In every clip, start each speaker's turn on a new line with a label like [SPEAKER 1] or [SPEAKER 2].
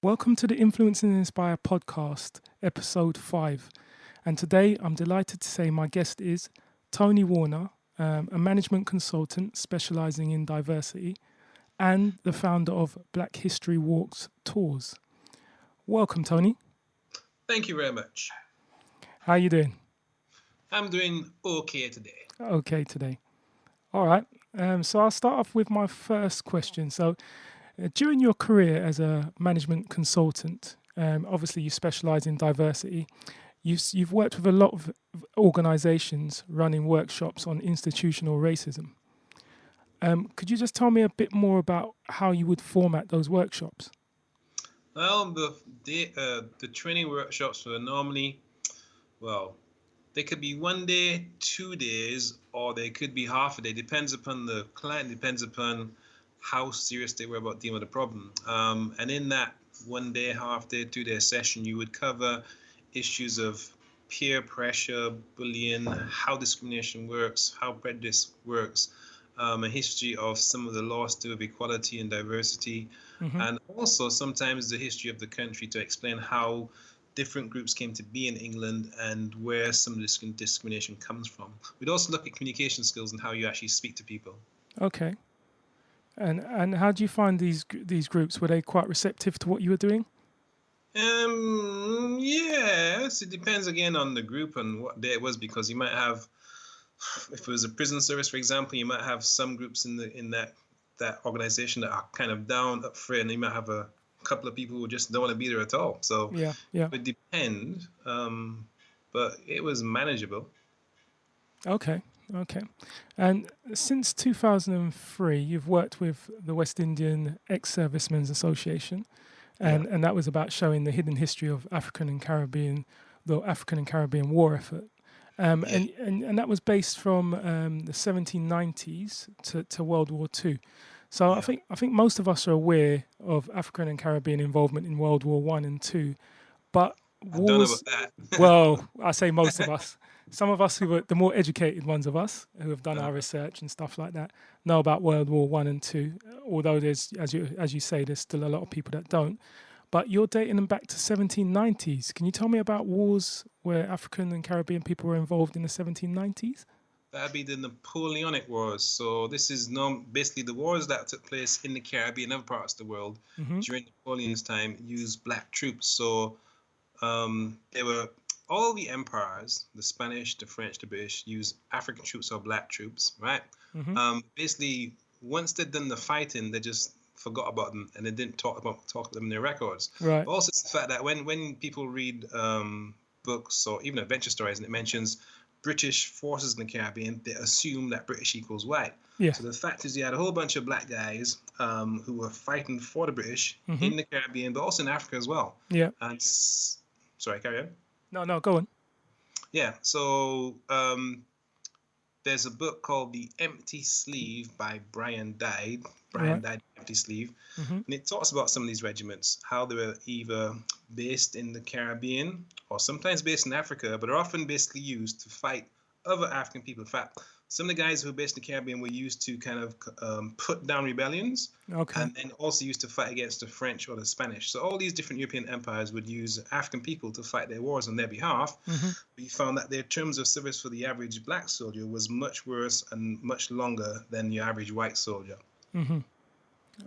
[SPEAKER 1] Welcome to the Influence and Inspire podcast, episode 5. And today I'm delighted to say my guest is Tony Warner, a management consultant specializing in diversity and the founder of Black History Walks Tours. Welcome, Tony.
[SPEAKER 2] Thank you very much.
[SPEAKER 1] How are you doing?
[SPEAKER 2] I'm doing okay today.
[SPEAKER 1] Okay today. All right. So I'll start off with my first question. During your career as a management consultant, obviously you specialize in diversity. You've worked with a lot of organizations running workshops on institutional racism. Could you just tell me a bit more about how you would format those workshops?
[SPEAKER 2] Well, the training workshops were normally, they could be 1 day, 2 days, or they could be half a day. Depends upon the client, depends upon how serious they were about dealing with the problem. And in that 1 day, half day, 2 day session, you would cover issues of peer pressure, bullying, how discrimination works, how prejudice works, a history of some of the laws to do with equality and diversity, and also sometimes the history of the country to explain how different groups came to be in England and where some of this discrimination comes from. We'd also look at communication skills and how you actually speak to people.
[SPEAKER 1] Okay. And how do you find these groups? Were they quite receptive to what you were doing?
[SPEAKER 2] Yes, it depends again on the group and what day it was, because you might have, if it was a prison service, for example, you might have some groups in that organization that are kind of down up front, and you might have a couple of people who just don't want to be there at all. So
[SPEAKER 1] yeah.
[SPEAKER 2] It would depend, but it was manageable.
[SPEAKER 1] Okay. And since 2003, you've worked with the West Indian Ex-Servicemen's Association, and that was about showing the hidden history of the African and Caribbean war effort. And that was based from the 1790s to World War II. So I think most of us are aware of African and Caribbean involvement in World War I and II, but
[SPEAKER 2] I don't know about that.
[SPEAKER 1] Well, I say most of us. Some of us who are the more educated ones of us, who have done our research and stuff like that, know about World War I and II. Although there's, as you say, there's still a lot of people that don't. But you're dating them back to 1790s. Can you tell me about wars where African and Caribbean people were involved in the 1790s?
[SPEAKER 2] That'd be the Napoleonic Wars. So this is basically the wars that took place in the Caribbean and other parts of the world during Napoleon's time used black troops. So they were all the empires, the Spanish, the French, the British, used African troops or black troops, right? Basically, once they'd done the fighting, they just forgot about them and they didn't talk about them in their records.
[SPEAKER 1] Right.
[SPEAKER 2] Also, it's the fact that when people read books or even adventure stories and it mentions British forces in the Caribbean, they assume that British equals white.
[SPEAKER 1] Yeah.
[SPEAKER 2] So the fact is you had a whole bunch of black guys who were fighting for the British in the Caribbean, but also in Africa as well.
[SPEAKER 1] Yeah.
[SPEAKER 2] And sorry, carry on.
[SPEAKER 1] No, go on.
[SPEAKER 2] Yeah, so there's a book called The Empty Sleeve by Brian Dyde. Brian Dyde, Empty Sleeve. And it talks about some of these regiments, how they were either based in the Caribbean or sometimes based in Africa, but are often basically used to fight other African people. In fact, some of the guys who were based in the Caribbean were used to kind of put down rebellions, and then also used to fight against the French or the Spanish. So all these different European empires would use African people to fight their wars on their behalf. We found that their terms of service for the average black soldier was much worse and much longer than your average white soldier.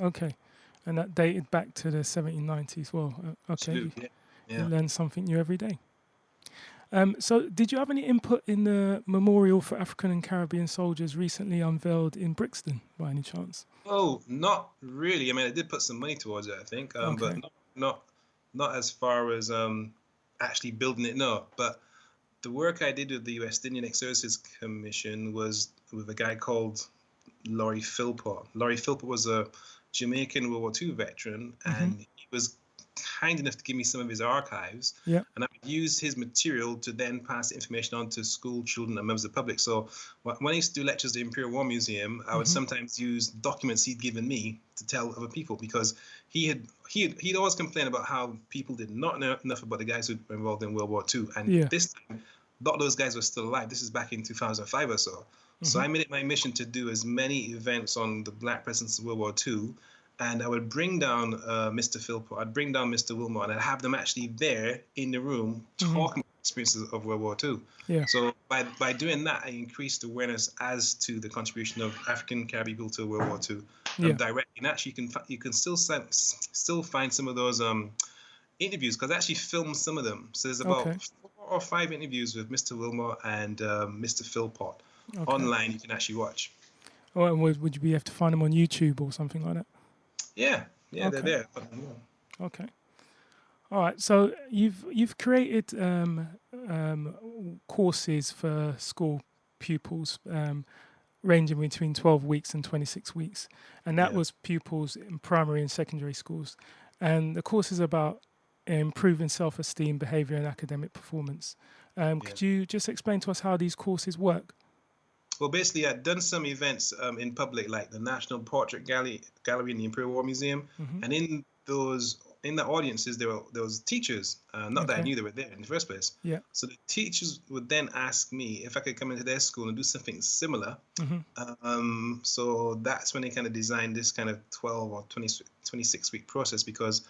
[SPEAKER 1] Okay. And that dated back to the 1790s. Well, okay. You learn something new every day. So did you have any input in the memorial for African and Caribbean soldiers recently unveiled in Brixton by any chance?
[SPEAKER 2] Oh, not really. I mean, I did put some money towards it, I think, but not as far as actually building it, no. But the work I did with the West Indian Ex-Services Commission was with a guy called Laurie Philpott. Laurie Philpott was a Jamaican World War II veteran, and he was kind enough to give me some of his archives, and I would use his material to then pass the information on to school children and members of the public. So when I used to do lectures at the Imperial War Museum, I would sometimes use documents he'd given me to tell other people, because he'd always complain about how people did not know enough about the guys who were involved in World War II, and this time, a lot of those guys were still alive. This is back in 2005 or so. So I made it my mission to do as many events on the black presence of World War II and I would bring down Mr. Philpott, I'd bring down Mr. Wilmot, and I'd have them actually there in the room talking about experiences of World War II.
[SPEAKER 1] Yeah.
[SPEAKER 2] So by doing that, I increased awareness as to the contribution of African Caribbean people to World War II directly. And actually, you can still find some of those interviews, because I actually filmed some of them. So there's about 4 or 5 interviews with Mr. Wilmot and Mr. Philpott online you can actually watch.
[SPEAKER 1] Oh, and would you be able to find them on YouTube or something like that?
[SPEAKER 2] Yeah, they're there.
[SPEAKER 1] Okay. All right. So you've created courses for school pupils, ranging between 12 weeks and 26 weeks, and that was pupils in primary and secondary schools. And the course is about improving self-esteem, behaviour, and academic performance. Could you just explain to us how these courses work?
[SPEAKER 2] Well, basically, I'd done some events in public, like the National Portrait Gallery in the Imperial War Museum, and in the audiences there was teachers. Not that I knew they were there in the first place. Yeah. So the teachers would then ask me if I could come into their school and do something similar. So that's when they kind of designed this kind of 12 or 26-week process, because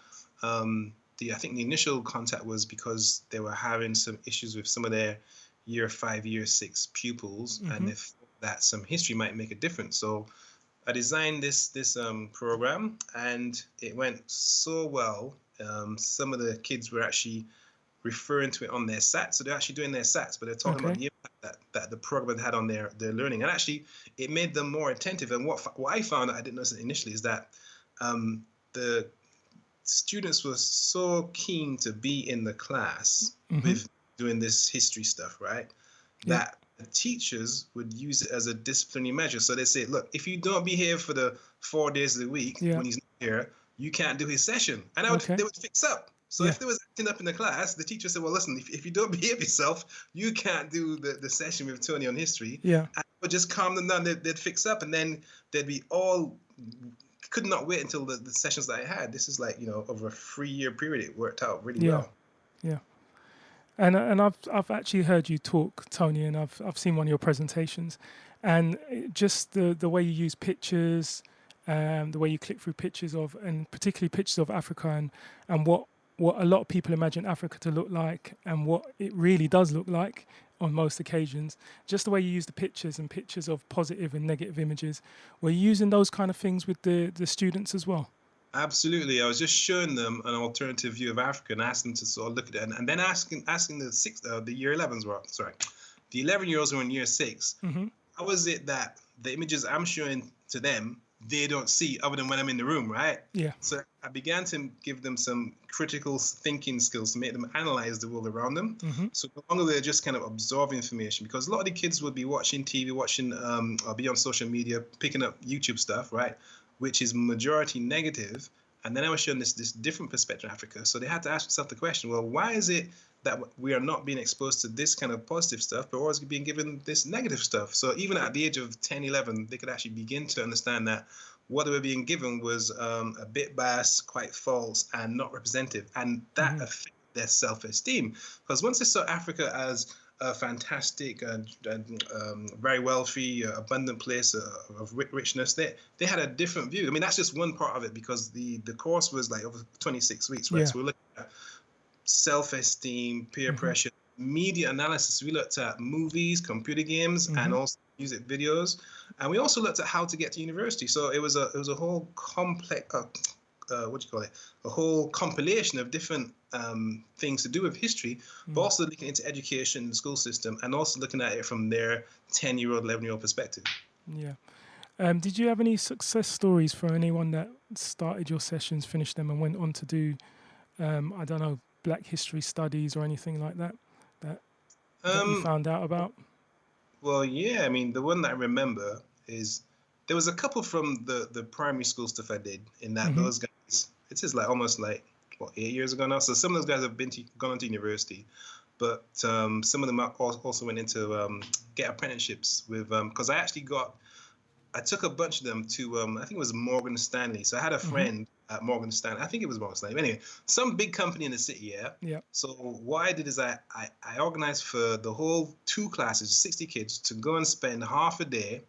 [SPEAKER 2] I think the initial contact was because they were having some issues with some of their year 5, year 6 pupils, and if that some history might make a difference. So I designed this program, and it went so well. Some of the kids were actually referring to it on their SATs. So they're actually doing their SATs, but they're talking about the impact that the program had on their learning. And actually, it made them more attentive. And what I found that I didn't notice initially is that the students were so keen to be in the class with doing this history stuff, right? That the teachers would use it as a disciplinary measure. So they say, look, if you don't be here for the 4 days of the week when he's not here, you can't do his session. And they would fix up. So if there was acting up in the class, the teacher said, well, listen, if you don't behave yourself, you can't do the session with Tony on history. Yeah. And would just calm them down. They'd fix up, and then they'd be all... Could not wait until the sessions that I had. This is like, over a 3-year period, it worked out really well.
[SPEAKER 1] Yeah. And I've actually heard you talk, Tony, and I've seen one of your presentations, and just the way you use pictures, the way you click through pictures of, and particularly pictures of Africa, and what a lot of people imagine Africa to look like, and what it really does look like on most occasions. Just the way you use the pictures and pictures of positive and negative images. Were you using those kind of things with the students as well?
[SPEAKER 2] Absolutely. I was just showing them an alternative view of Africa and asking them to sort of look at it, and then asking the year 11s were, the 11-year-olds who were in year 6. How is it that the images I'm showing to them, they don't see other than when I'm in the room, right? Yeah. So I began to give them some critical thinking skills to make them analyze the world around them. So no longer they're just kind of absorbing information, because a lot of the kids would be watching TV, or be on social media, picking up YouTube stuff, right? Which is majority negative. And then I was showing this different perspective of Africa. So they had to ask themselves the question, well, why is it that we are not being exposed to this kind of positive stuff, but always being given this negative stuff? So even at the age of 10, 11, they could actually begin to understand that what they were being given was a bit biased, quite false, and not representative. And that affected their self-esteem. Because once they saw Africa as a fantastic and very wealthy, abundant place of richness, they had a different view. I mean, that's just one part of it, because the course was like over 26 weeks, right? So we're looking at self-esteem, peer pressure, media analysis. We looked at movies, computer games, and also music videos, and we also looked at how to get to university. So it was a whole complex, a whole compilation of different things to do with history, but also looking into education, the school system, and also looking at it from their 10-year-old, 11-year-old perspective. Yeah.
[SPEAKER 1] Did you have any success stories for anyone that started your sessions, finished them, and went on to do, I don't know, Black History studies or anything like that that you found out about?
[SPEAKER 2] Well, yeah. I mean, the one that I remember is there was a couple from the primary school stuff I did, in that those guys, it's just like almost like, 8 years ago now. So some of those guys have gone on to university, but some of them also went into get apprenticeships with, because I took a bunch of them to, I think it was Morgan Stanley. So I had a friend at Morgan Stanley. I think it was Morgan Stanley. Anyway, some big company in the city, yeah? So what I did is I organized for the whole 2 classes, 60 kids, to go and spend half a day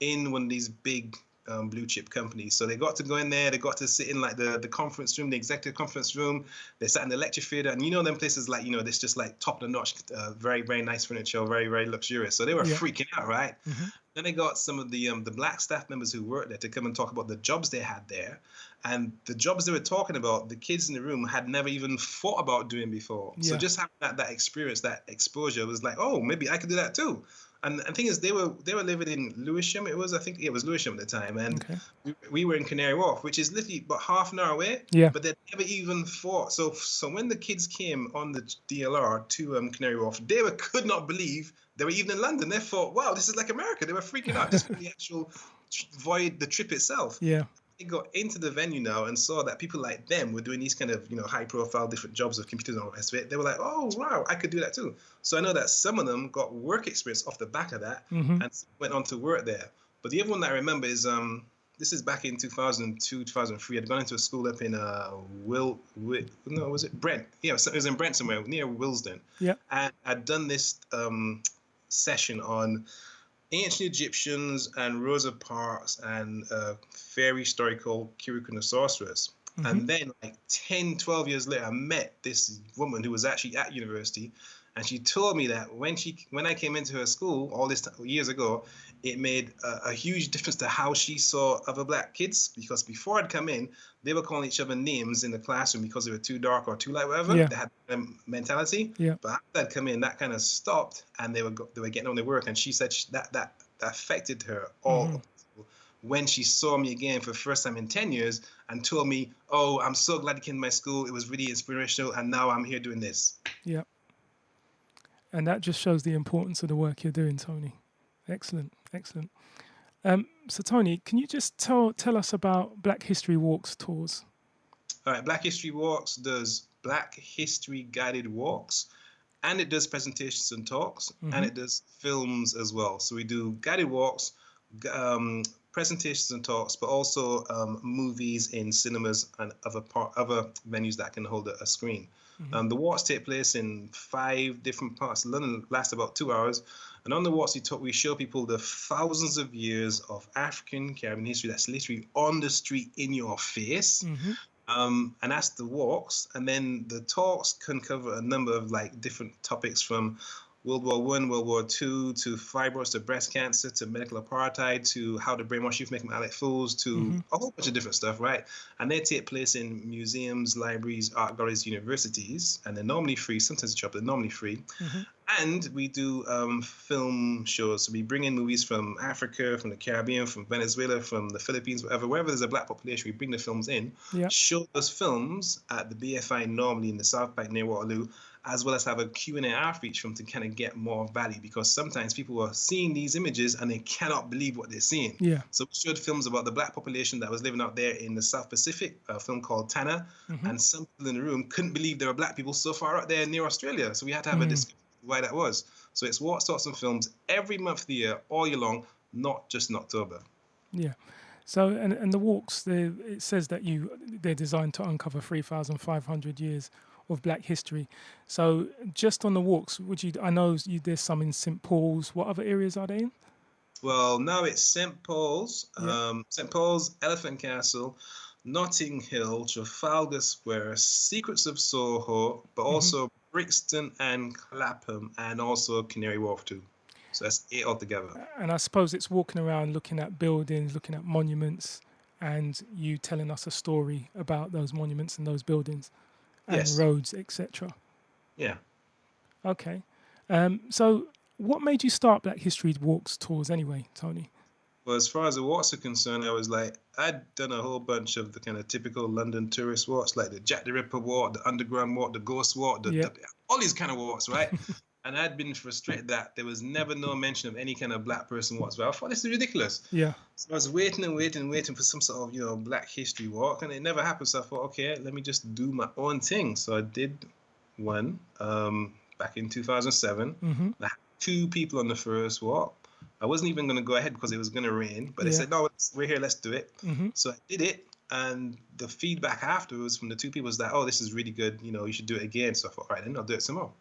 [SPEAKER 2] in one of these big blue chip companies. So they got to go in there. They got to sit in like the conference room, the executive conference room. They sat in the lecture theater, and them places like this just like top of the notch, very very nice furniture, very very luxurious. So they were freaking out, right? Then they got some of the black staff members who worked there to come and talk about the jobs they had there, and the jobs they were talking about, the kids in the room had never even thought about doing before. So just having that experience, that exposure was like, oh, maybe I could do that too. And the thing is, they were living in Lewisham. It was Lewisham at the time, and we were in Canary Wharf, which is literally about half an hour away.
[SPEAKER 1] Yeah.
[SPEAKER 2] But they never even thought. So when the kids came on the DLR to Canary Wharf, they could not believe they were even in London. They thought, wow, this is like America. They were freaking out just for the actual void, the trip itself.
[SPEAKER 1] Yeah.
[SPEAKER 2] They got into the venue now and saw that people like them were doing these kind of, high profile different jobs with computers and all the rest of it. They were like, oh, wow, I could do that too. So I know that some of them got work experience off the back of that and went on to work there. But the other one that I remember is, this is back in 2002, 2003. I'd gone into a school up in was it Brent? Yeah, it was in Brent somewhere near Willesden.
[SPEAKER 1] Yeah.
[SPEAKER 2] And I'd done this session on ancient Egyptians and Rosa Parks and a fairy story called Kirikou the Sorceress. And then like 10, 12 years later, I met this woman who was actually at university. And she told me that when I came into her school all this years ago, it made a huge difference to how she saw other black kids. Because before I'd come in, they were calling each other names in the classroom because they were too dark or too light, whatever.
[SPEAKER 1] Yeah.
[SPEAKER 2] They had a mentality.
[SPEAKER 1] Yeah.
[SPEAKER 2] But after I'd come in, that kind of stopped, and they were getting on their work. And she said that affected her all. When she saw me again for the first time in 10 years and told me, oh, I'm so glad you came to my school. It was really inspirational. And now I'm here doing this.
[SPEAKER 1] Yeah. And that just shows the importance of the work you're doing, Tony. Excellent, excellent. So, Tony, can you just tell us about Black History Walks tours?
[SPEAKER 2] All right, Black History Walks does Black History guided walks, and it does presentations and talks, and it does films as well. So we do guided walks, presentations and talks, but also movies in cinemas and other venues that can hold a screen. The walks take place in 5 different parts of London, last about 2 hours. And on the walks, we show people the thousands of years of African Caribbean history that's literally on the street in your face. And that's the walks. And then the talks can cover a number of like different topics from World War I, World War II, to fibroids, to breast cancer, to medical apartheid, to how to brainwash youth, make them act like fools, to a whole bunch of different stuff, right? And they take place in museums, libraries, art galleries, universities, and they're normally free. Sometimes it's cheap, but they're normally free. And we do film shows. So we bring in movies from Africa, from the Caribbean, from Venezuela, from the Philippines, wherever there's a black population, we bring the films in, show those films at the BFI normally in the South Bank near Waterloo, as well as have a Q&A outreach from to kind of get more value, because sometimes people are seeing these images and they cannot believe what they're seeing.
[SPEAKER 1] Yeah.
[SPEAKER 2] So we showed films about the black population that was living out there in the South Pacific, a film called Tana, and some people in the room couldn't believe there were black people so far out there near Australia. So we had to have a discussion why that was. So it's walks, talks, and films every month of the year, all year long, not just in October.
[SPEAKER 1] Yeah. So and the walks, it says that they're designed to uncover 3,500 years of Black history. So just on the walks, there's some in St. Paul's. What other areas are they in?
[SPEAKER 2] Well, now it's St. Paul's, Elephant Castle, Notting Hill, Trafalgar Square, Secrets of Soho, but also Brixton and Clapham, and also Canary Wharf too. So that's 8 altogether.
[SPEAKER 1] And I suppose it's walking around, looking at buildings, looking at monuments, and you telling us a story about those monuments and those buildings and roads, etc.
[SPEAKER 2] Yeah.
[SPEAKER 1] Okay. So what made you start Black History Walks tours anyway, Tony?
[SPEAKER 2] Well, as far as the walks are concerned, I'd done a whole bunch of the kind of typical London tourist walks, like the Jack the Ripper walk, the Underground walk, the Ghost walk, all these kind of walks, right? And I'd been frustrated that there was never no mention of any kind of black person whatsoever. I thought this is ridiculous.
[SPEAKER 1] Yeah.
[SPEAKER 2] So I was waiting for some sort of, Black History walk, and it never happened. So I thought, okay, let me just do my own thing. So I did one back in 2007. I had 2 people on the first walk. I wasn't even going to go ahead because it was going to rain, but they said, no, we're here, let's do it. So I did it, and the feedback afterwards from the 2 people was that, oh, this is really good, you should do it again. So I thought, all right, then I'll do it some more.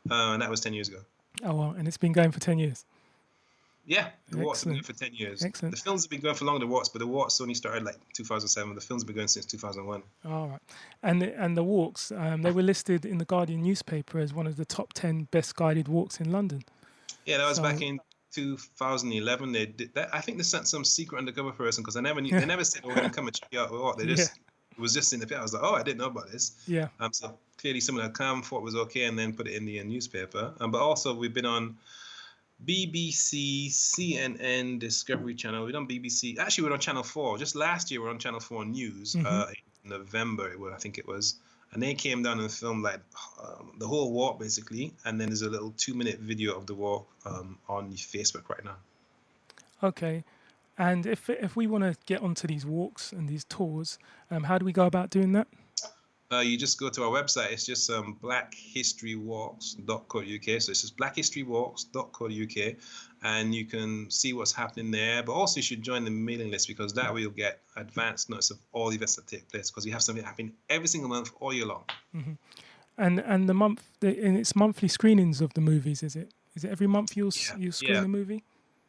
[SPEAKER 2] And that was 10 years ago.
[SPEAKER 1] Oh, wow. And it's been going for 10 years.
[SPEAKER 2] Yeah, the walks have been going
[SPEAKER 1] Excellent.
[SPEAKER 2] for 10 years. The
[SPEAKER 1] Excellent.
[SPEAKER 2] films have been going for longer, the walks, but the walks only started like 2007. The films have been going since 2001.
[SPEAKER 1] All right. And the walks, they were listed in the Guardian newspaper as one of the top 10 best guided walks in London.
[SPEAKER 2] Yeah, that was back
[SPEAKER 1] So,
[SPEAKER 2] in 2011. They did that. I think they sent some secret undercover person because I never knew. They never said, "Oh, we're going to come and check you out." Or what. They
[SPEAKER 1] yeah,
[SPEAKER 2] just it was just in the paper. I was like, "Oh, I didn't know about this."
[SPEAKER 1] yeah.
[SPEAKER 2] So clearly someone had come, thought it was okay, and then put it in the newspaper. But also we've been on BBC, CNN, Discovery Channel. We've done BBC. Actually, we're on Channel 4. Just last year, we're on Channel 4 News
[SPEAKER 1] Hmm.
[SPEAKER 2] in November, I think it was. And they came down and filmed like the whole walk, basically. And then there's a little 2-minute video of the walk on Facebook right now.
[SPEAKER 1] Okay. And if we want to get onto these walks and these tours, how do we go about doing that?
[SPEAKER 2] You just go to our website. It's just blackhistorywalks.co.uk. So it's just blackhistorywalks.co.uk, and you can see what's happening there. But also, you should join the mailing list because that way you'll get advanced notice of all the events that take place. Because we have something happening every single month, all year long.
[SPEAKER 1] Hmm. And and it's monthly screenings of the movies. Is it? Is it every month you'll screen a movie?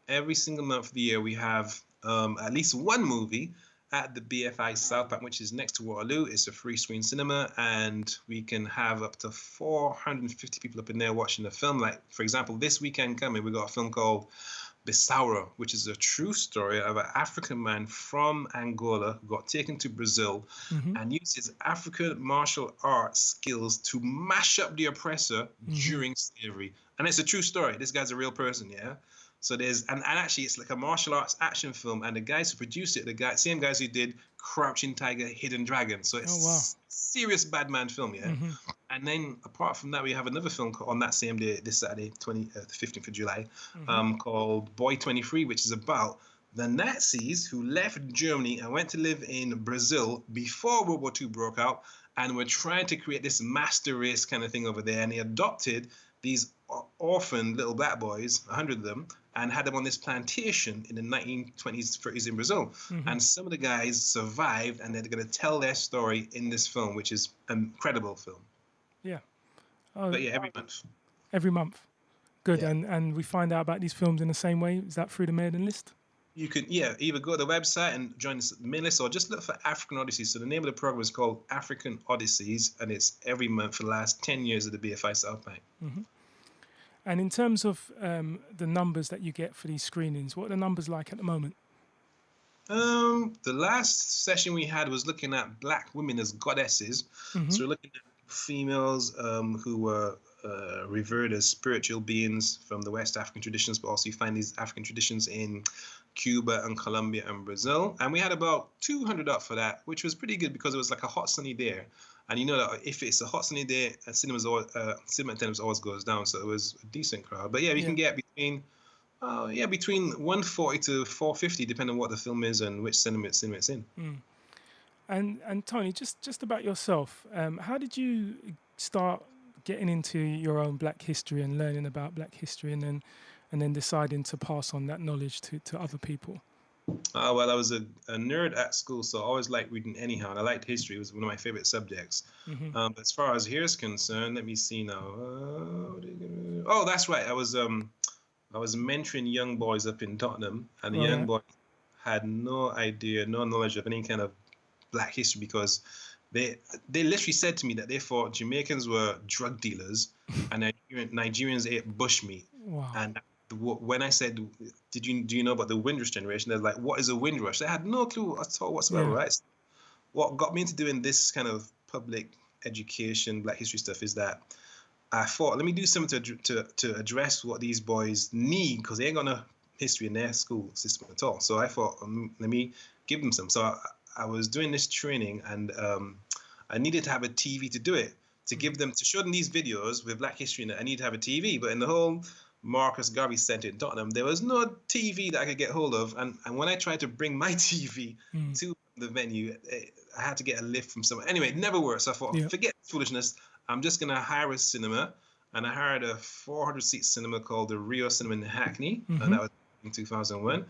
[SPEAKER 2] Every single month of the year, we have at least one movie at the BFI South Bank, which is next to Waterloo. It's a free screen cinema, and we can have up to 450 people up in there watching the film. Like, for example, this weekend coming, we got a film called Bissaura, which is a true story of an African man from Angola who got taken to Brazil and used his African martial arts skills to mash up the oppressor during slavery. And it's a true story. This guy's a real person, yeah? So there's, and actually it's like a martial arts action film, and the guys who produced it, same guys who did Crouching Tiger, Hidden Dragon. So it's serious bad man film, yeah? And then apart from that, we have another film on that same day, this Saturday, the 15th of July, called Boy 23, which is about the Nazis who left Germany and went to live in Brazil before World War II broke out, and were trying to create this master race kind of thing over there. And they adopted these orphan little black boys, 100 of them, and had them on this plantation in the 1920s, 30s in Brazil. And some of the guys survived, and they're going to tell their story in this film, which is an incredible film.
[SPEAKER 1] Yeah. Oh,
[SPEAKER 2] but yeah, every month.
[SPEAKER 1] Every month. Good.
[SPEAKER 2] Yeah.
[SPEAKER 1] And we find out about these films in the same way. Is that through the mailing list?
[SPEAKER 2] You could, either go to the website and join the mailing list, or just look for African Odysseys. So the name of the program is called African Odysseys, and it's every month for the last 10 years of the BFI South Bank.
[SPEAKER 1] And in terms of the numbers that you get for these screenings, what are the numbers like at the moment?
[SPEAKER 2] The last session we had was looking at black women as goddesses. So we're looking at females who were revered as spiritual beings from the West African traditions, but also you find these African traditions in Cuba and Colombia and Brazil. And we had about 200 up for that, which was pretty good because it was like a hot sunny day. And you know that if it's a hot sunny day, cinema attendance always goes down. So it was a decent crowd. But yeah, we can get between 140 to 450, depending on what the film is and which cinema it's in.
[SPEAKER 1] And Tony, just about yourself, how did you start getting into your own Black history and learning about Black history, and then deciding to pass on that knowledge to other people?
[SPEAKER 2] Well, I was a nerd at school, so I always liked reading anyhow, and I liked history. It was one of my favorite subjects. But as far as here is concerned, let me see now. Oh, that's right. I was mentoring young boys up in Tottenham, and the young boys had no idea, no knowledge of any kind of Black history, because they literally said to me that they thought Jamaicans were drug dealers and Nigerians ate bushmeat.
[SPEAKER 1] Wow.
[SPEAKER 2] And when I said, do you know about the Windrush generation? They're like, what is a Windrush? They had no clue at all whatsoever, right? So what got me into doing this kind of public education, Black history stuff is that I thought, let me do something to address what these boys need, because they ain't got no history in their school system at all. So I thought, let me give them some. So I was doing this training, and I needed to have a TV to do it, to show them these videos with Black history in it. I need to have a TV, but in the whole Marcus Garvey Centre in Tottenham, there was no TV that I could get hold of. And when I tried to bring my TV to the venue, I had to get a lift from somewhere. Anyway, it never worked. So I thought, forget this foolishness. I'm just going to hire a cinema. And I hired a 400-seat cinema called the Rio Cinema in Hackney. And that was in 2001.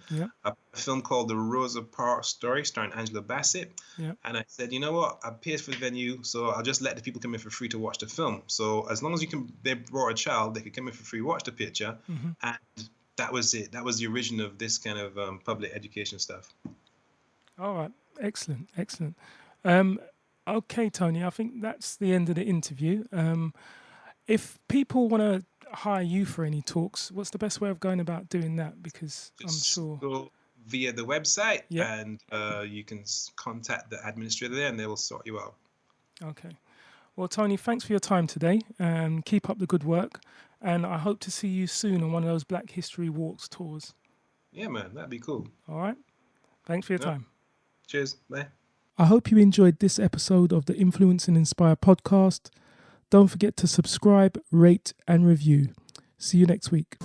[SPEAKER 2] A film called The Rosa Parks Story, starring Angela Bassett. And I said, you know what? I paid for the venue, so I'll just let the people come in for free to watch the film. So as long as they brought a child, they could come in for free, watch the picture, and that was it. That was the origin of this kind of public education stuff.
[SPEAKER 1] All right, excellent. Okay, Tony, I think that's the end of the interview. If people want to hire you for any talks, what's the best way of going about doing that? Because
[SPEAKER 2] Just
[SPEAKER 1] I'm sure.
[SPEAKER 2] go via the website,
[SPEAKER 1] Yeah.
[SPEAKER 2] and you can contact the administrator there, and they will sort you out.
[SPEAKER 1] Okay. Well, Tony, thanks for your time today, and keep up the good work. And I hope to see you soon on one of those Black History Walks tours.
[SPEAKER 2] Yeah, man, that'd be cool.
[SPEAKER 1] All right. Thanks for your time.
[SPEAKER 2] Cheers. Bye.
[SPEAKER 1] I hope you enjoyed this episode of the Influence and Inspire podcast. Don't forget to subscribe, rate, and review. See you next week.